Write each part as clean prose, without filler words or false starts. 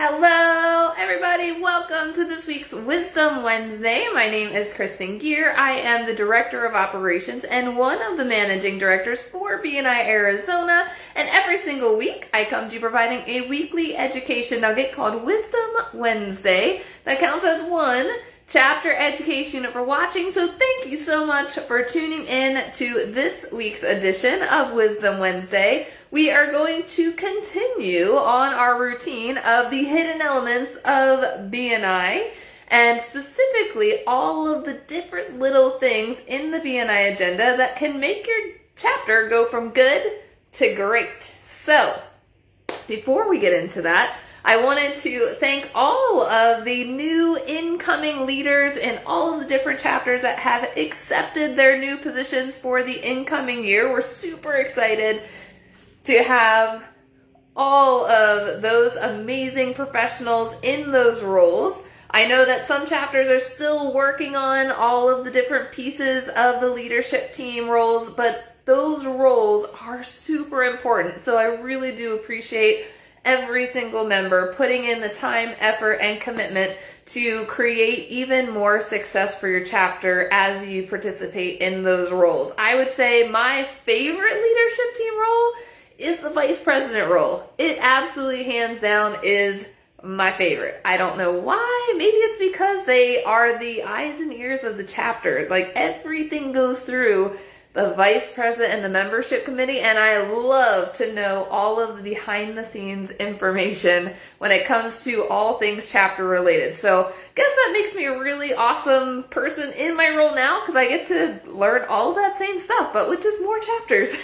Hello, everybody. Welcome to this week's Wisdom Wednesday. My name is Kristen Gear. I am the Director of Operations and one of the Managing Directors for BNI Arizona. And every single week, I come to you providing a weekly education nugget called Wisdom Wednesday that counts as one chapter education for watching. So thank you so much for tuning in to this week's edition of Wisdom Wednesday. We are going to continue on our routine of the hidden elements of BNI, and specifically all of the different little things in the BNI agenda that can make your chapter go from good to great. So, before we get into that, I wanted to thank all of the new incoming leaders in all of the different chapters that have accepted their new positions for the incoming year. We're super excited to have all of those amazing professionals in those roles. I know that some chapters are still working on all of the different pieces of the leadership team roles, but those roles are super important. So I really do appreciate every single member putting in the time, effort, and commitment to create even more success for your chapter as you participate in those roles. I would say my favorite leadership team role is the vice president role. It absolutely, hands down, is my favorite. I don't know why. Maybe it's because they are the eyes and ears of the chapter. Like, everything goes through the vice president and the membership committee, and I love to know all of the behind the scenes information when it comes to all things chapter related. So I guess that makes me a really awesome person in my role now, because I get to learn all of that same stuff, but with just more chapters.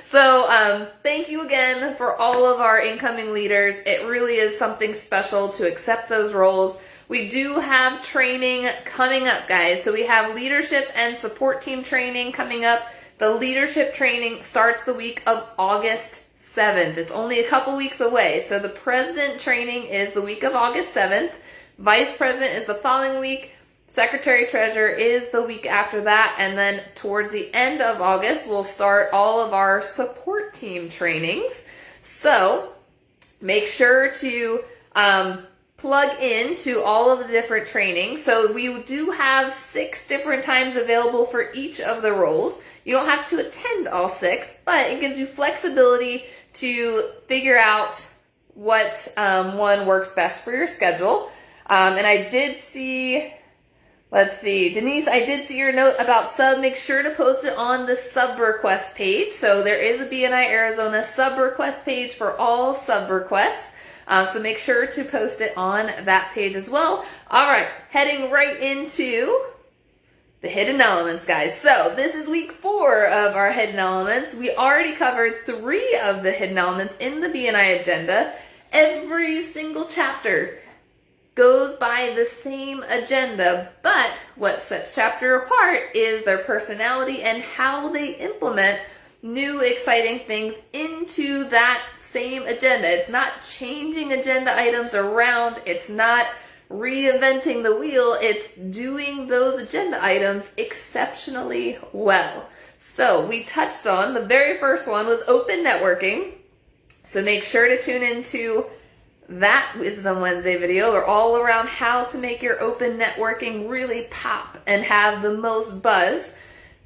So thank you again for all of our incoming leaders. It really is something special to accept those roles. We do have training coming up, guys. So we have leadership and support team training coming up. The leadership training starts the week of August 7th. It's only a couple weeks away. So the president training is the week of August 7th. Vice president is the following week. Secretary treasurer is the week after that. And then towards the end of August, we'll start all of our support team trainings. So make sure to plug into all of the different trainings. So we do have 6 different times available for each of the roles. You don't have to attend all 6, but it gives you flexibility to figure out what one works best for your schedule. And I did see, Denise, I did see your note about sub. Make sure to post it on the sub request page. So there is a BNI Arizona sub request page for all sub requests. So make sure to post it on that page as well. All right, heading right into the hidden elements, guys. So this is week 4 of our hidden elements. We already covered 3 of the hidden elements in the BNI agenda. Every single chapter goes by the same agenda, but what sets chapter apart is their personality and how they implement new exciting things into that same agenda. It's not changing agenda items around. It's not reinventing the wheel. It's doing those agenda items exceptionally well. So we touched on, the very first one was open networking. So make sure to tune into that Wisdom Wednesday video, or all around how to make your open networking really pop and have the most buzz.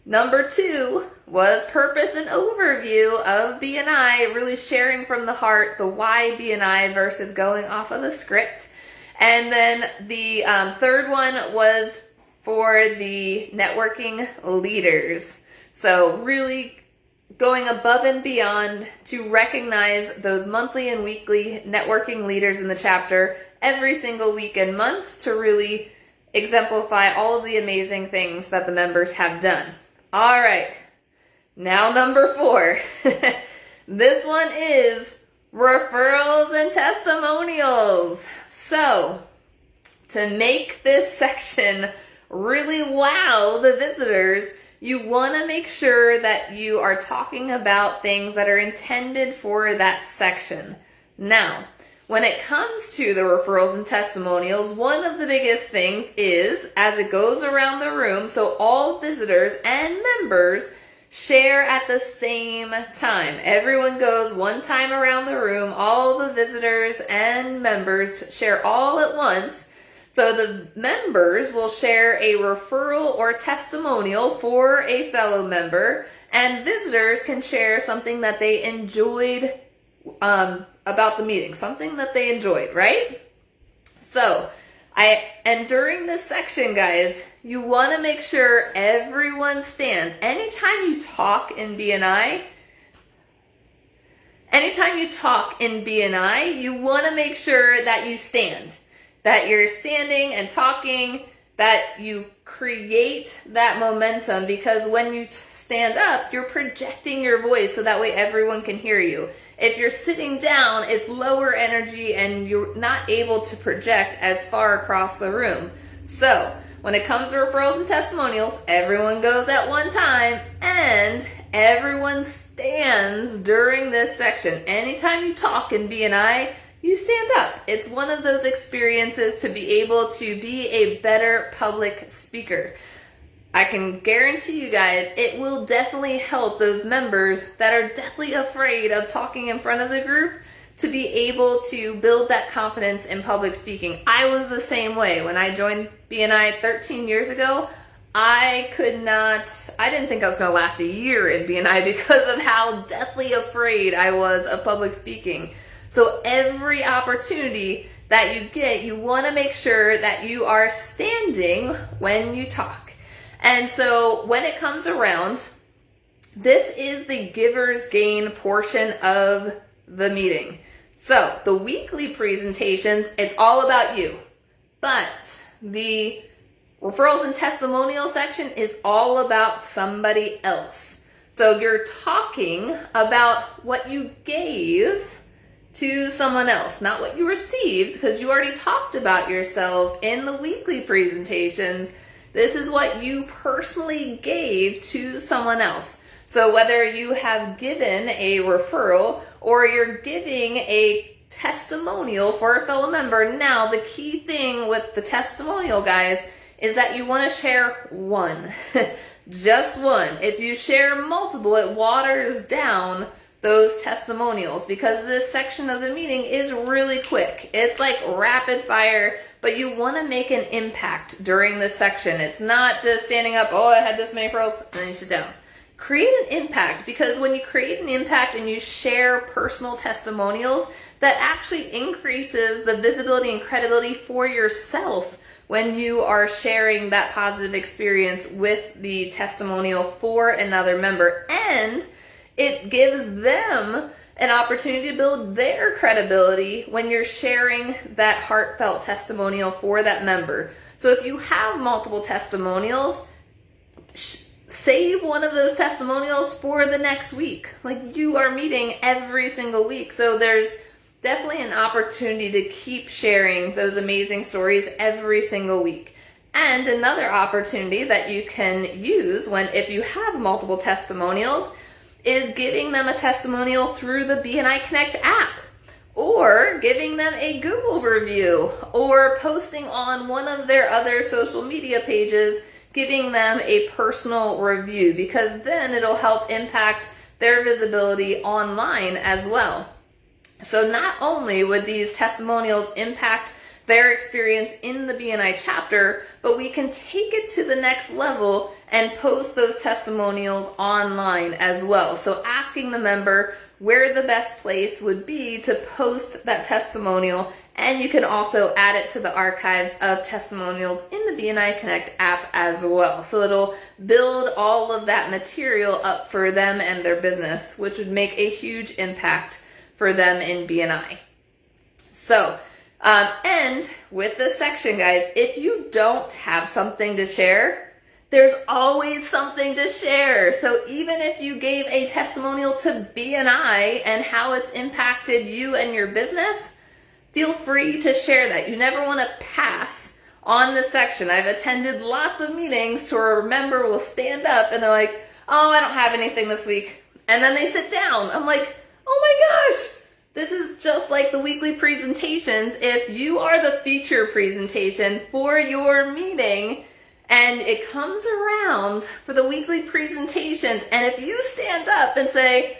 Number 2 was purpose and overview of BNI, really sharing from the heart the why BNI versus going off of the script. And then the third one was for the networking leaders. So really going above and beyond to recognize those monthly and weekly networking leaders in the chapter every single week and month to really exemplify all of the amazing things that the members have done. All right, now number 4. This one is referrals and testimonials. So, to make this section really wow the visitors, you want to make sure that you are talking about things that are intended for that section. Now, when it comes to the referrals and testimonials, one of the biggest things is, as it goes around the room, so all visitors and members share at the same time. Everyone goes one time around the room. All the visitors and members share all at once. So the members will share a referral or testimonial for a fellow member, and visitors can share something that they enjoyed about the meeting, something that they enjoyed, right? So, during this section, guys, you want to make sure everyone stands. Anytime you talk in BNI, you want to make sure that you stand, that you're standing and talking, that you create that momentum, because when you stand up, you're projecting your voice so that way everyone can hear you. If you're sitting down, it's lower energy and you're not able to project as far across the room. So when it comes to referrals and testimonials, everyone goes at one time and everyone stands during this section. Anytime you talk in BNI, you stand up. It's one of those experiences to be able to be a better public speaker. I can guarantee you guys, it will definitely help those members that are deathly afraid of talking in front of the group to be able to build that confidence in public speaking. I was the same way. When I joined BNI 13 years ago, I didn't think I was going to last a year in BNI because of how deathly afraid I was of public speaking. So every opportunity that you get, you want to make sure that you are standing when you talk. And so when it comes around, this is the giver's gain portion of the meeting. So the weekly presentations, it's all about you. But the referrals and testimonial section is all about somebody else. So you're talking about what you gave to someone else, not what you received, because you already talked about yourself in the weekly presentations. This is what you personally gave to someone else. So whether you have given a referral or you're giving a testimonial for a fellow member, now the key thing with the testimonial, guys, is that you want to share one. Just one. If you share multiple, it waters down those testimonials, because this section of the meeting is really quick. It's like rapid fire, but you want to make an impact during this section. It's not just standing up, oh, I had this many referrals, and then you sit down. Create an impact, because when you create an impact and you share personal testimonials, that actually increases the visibility and credibility for yourself when you are sharing that positive experience with the testimonial for another member. And it gives them an opportunity to build their credibility when you're sharing that heartfelt testimonial for that member. So if you have multiple testimonials, save one of those testimonials for the next week. Like, you are meeting every single week. So there's definitely an opportunity to keep sharing those amazing stories every single week. And another opportunity that you can use if you have multiple testimonials is giving them a testimonial through the BNI Connect app, or giving them a Google review, or posting on one of their other social media pages, giving them a personal review, because then it'll help impact their visibility online as well. So not only would these testimonials impact their experience in the BNI chapter, but we can take it to the next level and post those testimonials online as well. So asking the member where the best place would be to post that testimonial, and you can also add it to the archives of testimonials in the BNI Connect app as well. So it'll build all of that material up for them and their business, which would make a huge impact for them in BNI. So, and with this section, guys, if you don't have something to share, there's always something to share. So even if you gave a testimonial to BNI and how it's impacted you and your business, feel free to share that. You never want to pass on this section. I've attended lots of meetings where a member will stand up and they're like, oh, I don't have anything this week. And then they sit down. I'm like, oh my gosh, this is just like the weekly presentations. If you are the feature presentation for your meeting And it comes around for the weekly presentations. And if you stand up and say,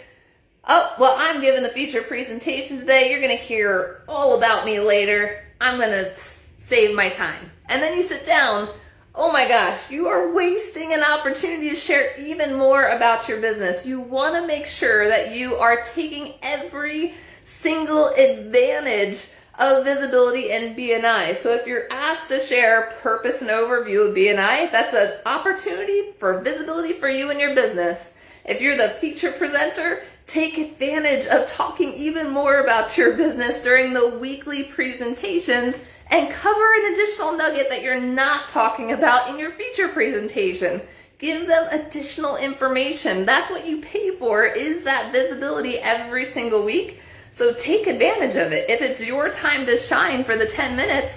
oh, well, I'm giving the feature presentation today, you're going to hear all about me later, I'm going to save my time. And then you sit down, oh my gosh, you are wasting an opportunity to share even more about your business. You want to make sure that you are taking every single advantage of visibility and BNI. So if you're asked to share purpose and overview of BNI, that's an opportunity for visibility for you and your business. If you're the feature presenter, take advantage of talking even more about your business during the weekly presentations and cover an additional nugget that you're not talking about in your feature presentation. Give them additional information. That's what you pay for, is that visibility every single week. So take advantage of it. If it's your time to shine for the 10 minutes,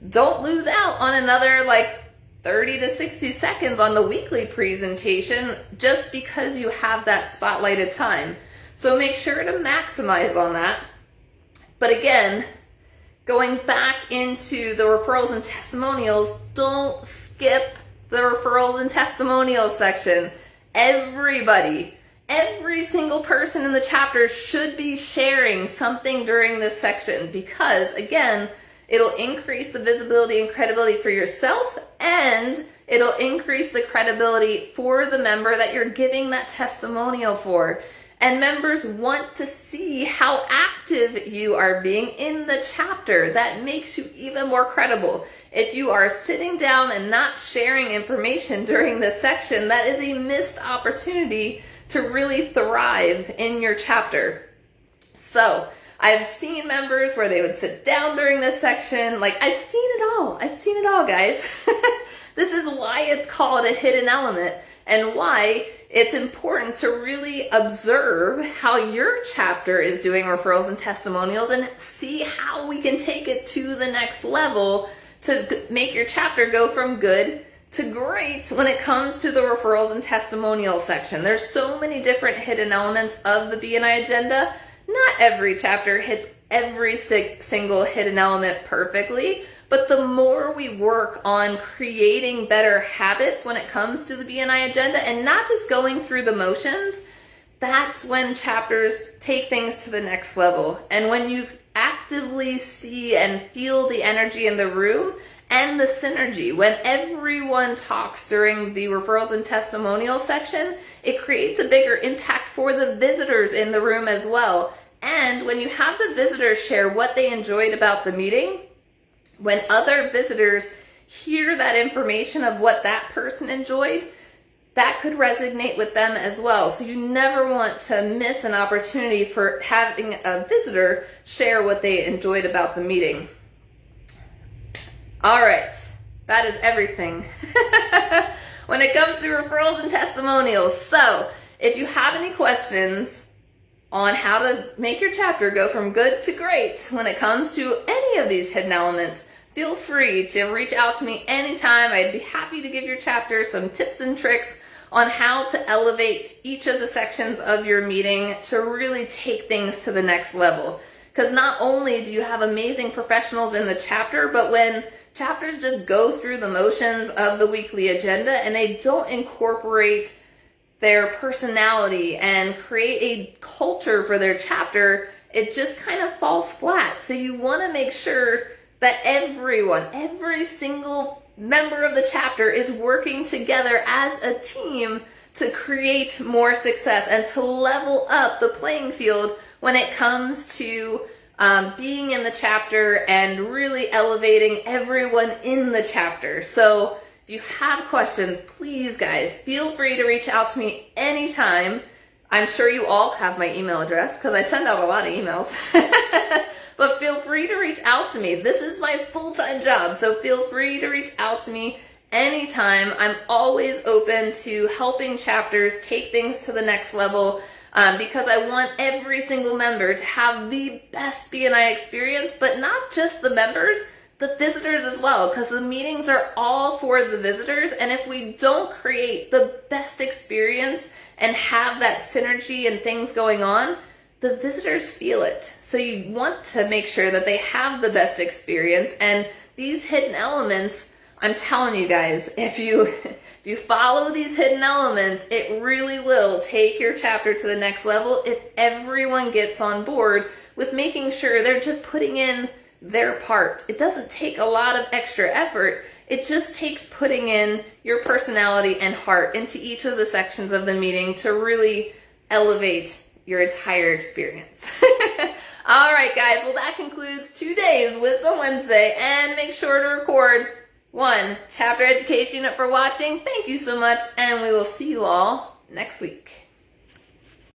don't lose out on another 30 to 60 seconds on the weekly presentation just because you have that spotlighted time. So make sure to maximize on that. But again, going back into the referrals and testimonials, don't skip the referrals and testimonials section. Everybody, every single person in the chapter should be sharing something during this section because, again, it'll increase the visibility and credibility for yourself, and it'll increase the credibility for the member that you're giving that testimonial for. And members want to see how active you are being in the chapter. That makes you even more credible. If you are sitting down and not sharing information during this section, that is a missed opportunity to really thrive in your chapter. So I've seen members where they would sit down during this section. I've seen it all. I've seen it all, guys. This is why it's called a hidden element and why it's important to really observe how your chapter is doing referrals and testimonials and see how we can take it to the next level to make your chapter go from good to great when it comes to the referrals and testimonial section. There's so many different hidden elements of the BNI agenda. Not every chapter hits every single hidden element perfectly, but the more we work on creating better habits when it comes to the BNI agenda and not just going through the motions, that's when chapters take things to the next level. And when you actively see and feel the energy in the room and the synergy, when everyone talks during the referrals and testimonial section, it creates a bigger impact for the visitors in the room as well. And when you have the visitors share what they enjoyed about the meeting, when other visitors hear that information of what that person enjoyed, that could resonate with them as well. So you never want to miss an opportunity for having a visitor share what they enjoyed about the meeting. All right, that is everything when it comes to referrals and testimonials. So if you have any questions on how to make your chapter go from good to great when it comes to any of these hidden elements, feel free to reach out to me anytime. I'd be happy to give your chapter some tips and tricks on how to elevate each of the sections of your meeting to really take things to the next level. Because not only do you have amazing professionals in the chapter, but when chapters just go through the motions of the weekly agenda and they don't incorporate their personality and create a culture for their chapter, it just kind of falls flat. So you want to make sure that everyone, every single member of the chapter is working together as a team to create more success and to level up the playing field when it comes to being in the chapter and really elevating everyone in the chapter. So if you have questions, please guys, feel free to reach out to me anytime. I'm sure you all have my email address because I send out a lot of emails. But feel free to reach out to me. This is my full-time job, so feel free to reach out to me anytime. I'm always open to helping chapters take things to the next level because I want every single member to have the best BNI experience, but not just the members, the visitors as well, because the meetings are all for the visitors, and if we don't create the best experience and have that synergy and things going on, the visitors feel it. So you want to make sure that they have the best experience, and these hidden elements I'm telling you guys, if you follow these hidden elements, it really will take your chapter to the next level if everyone gets on board with making sure they're just putting in their part. It doesn't take a lot of extra effort. It just takes putting in your personality and heart into each of the sections of the meeting to really elevate your entire experience. All right, guys. Well, that concludes today's Wisdom Wednesday. And make sure to record 1 chapter education for watching. Thank you so much. And we will see you all next week.